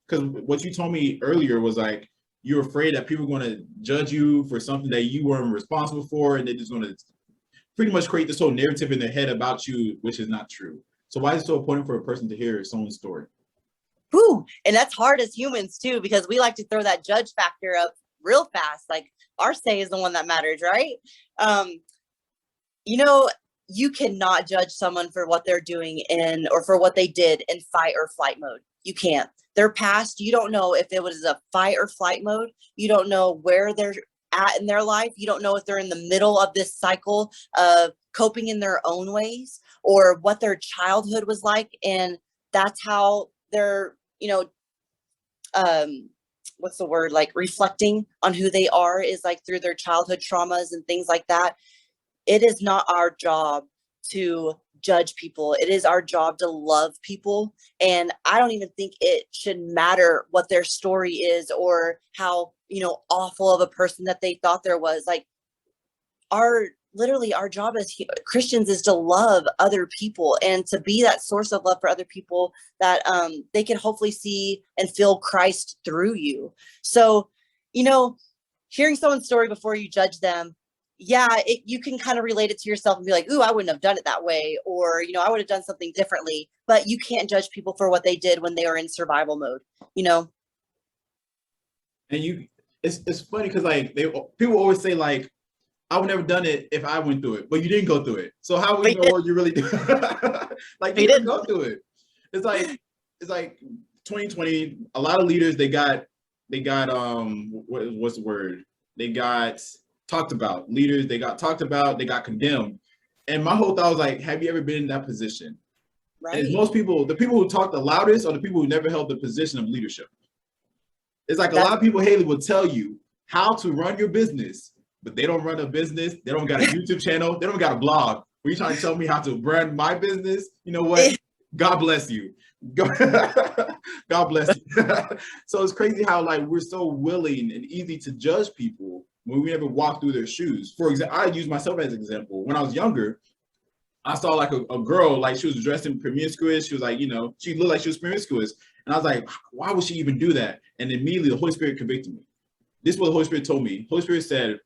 because what you told me earlier was like you're afraid that people are going to judge you for something that you weren't responsible for, and they're just going to pretty much create this whole narrative in their head about you, which is not true. So why is it so important for a person to hear someone's story? Whew. And that's hard as humans too, because we like to throw that judge factor up real fast. Like our say is the one that matters, right? You know, you cannot judge someone for what they're doing in or for what they did in fight or flight mode. You can't. Their past, you don't know if it was a fight or flight mode. You don't know where they're at in their life. You don't know if they're in the middle of this cycle of coping in their own ways or what their childhood was like. And that's how they're, what's the word, like reflecting on who they are is like through their childhood traumas and things like that. It is not our job to judge people. It is our job to love people. And I don't even think it should matter what their story is or how, awful of a person that they thought there was. Like our job as Christians is to love other people and to be that source of love for other people that they can hopefully see and feel Christ through you. So, hearing someone's story before you judge them, you can kind of relate it to yourself and be like, ooh, I wouldn't have done it that way. Or, I would have done something differently, but you can't judge people for what they did when they were in survival mode, And it's funny because like people always say like, I would never done it if I went through it, but you didn't go through it. So how would you know what you really do? Like you didn't go through it. It's like 2020. A lot of leaders they got what's the word? They got talked about. Leaders they got talked about. They got condemned. And my whole thought was like, have you ever been in that position? Right. And most people, the people who talk the loudest are the people who never held the position of leadership. It's like a lot of people, Haley, will tell you how to run your business, but they don't run a business. They don't got a YouTube channel. They don't got a blog. Were you trying to tell me how to brand my business? You know what? God bless you. God bless you. So it's crazy how like we're so willing and easy to judge people when we never walk through their shoes. For example, I use myself as an example. When I was younger, I saw like a girl, like she was dressed in promiscuous. She was like, she looked like she was promiscuous. And I was like, why would she even do that? And immediately the Holy Spirit convicted me. This is what the Holy Spirit told me. Holy Spirit said,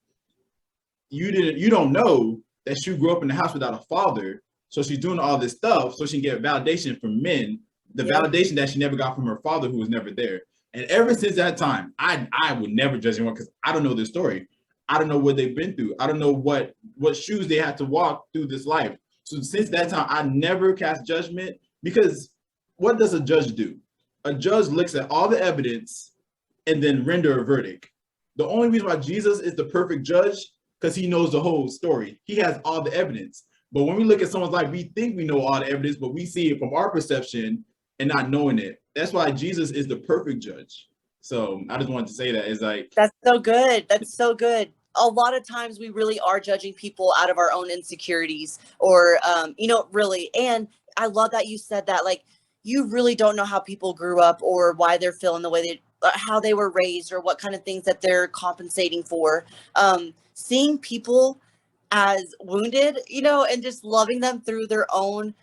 you don't know that she grew up in the house without a father. So she's doing all this stuff so she can get validation from men, the validation that she never got from her father who was never there. And ever since that time, I would never judge anyone because I don't know their story. I don't know what they've been through. I don't know what shoes they had to walk through this life. So since that time, I never cast judgment because what does a judge do? A judge looks at all the evidence and then render a verdict. The only reason why Jesus is the perfect judge because he knows the whole story. He has all the evidence. But when we look at someone's life, we think we know all the evidence, but we see it from our perception and not knowing it. That's why Jesus is the perfect judge. So I just wanted to say that. It's like, that's so good. That's so good. A lot of times we really are judging people out of our own insecurities or, really. And I love that you said that, like, you really don't know how people grew up or why they're feeling the way how they were raised or what kind of things that they're compensating for. Seeing people as wounded, and just loving them through their own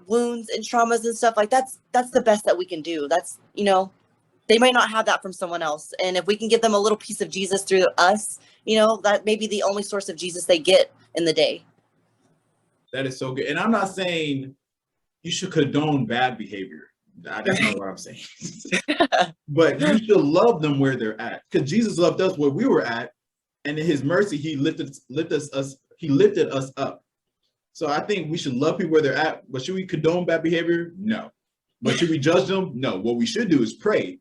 wounds and traumas and stuff like that's the best that we can do. That's, they might not have that from someone else. And if we can give them a little piece of Jesus through us, that may be the only source of Jesus they get in the day. That is so good. And I'm not saying you should condone bad behavior. That's not what I'm saying. But you should love them where they're at. Because Jesus loved us where we were at. And in his mercy, he lifted us up. So I think we should love people where they're at. But should we condone bad behavior? No. But should we judge them? No. What we should do is pray.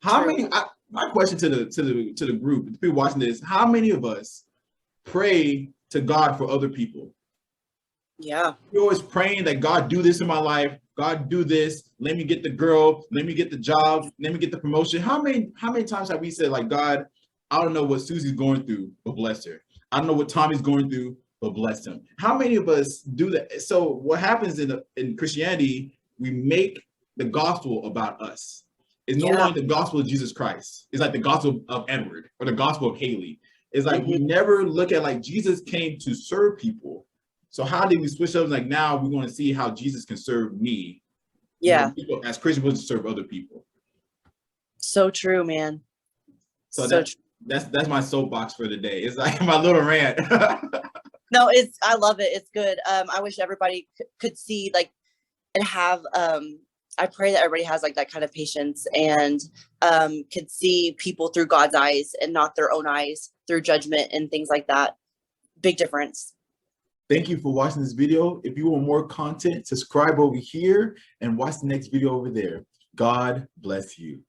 My question to the group, the people watching this, how many of us pray to God for other people? Yeah. You're always praying that God do this in my life. God do this. Let me get the girl. Let me get the job. Let me get the promotion. How many times have we said like, God, I don't know what Susie's going through, but bless her. I don't know what Tommy's going through, but bless him. How many of us do that? So what happens in Christianity, we make the gospel about us. It's no longer the gospel of Jesus Christ. It's like the gospel of Edward or the gospel of Haley. It's like we never look at like Jesus came to serve people. So how did we switch up? Like now we're going to see how Jesus can serve me. Yeah. People, as Christians, to serve other people. So true, man. So that's my soapbox for the day. It's like my little rant. No, I love it. It's good. I wish everybody could see like and have I pray that everybody has like that kind of patience and could see people through God's eyes and not their own eyes through judgment and things like that. Big difference. Thank you for watching this video. If you want more content, subscribe over here and watch the next video over there. God bless you.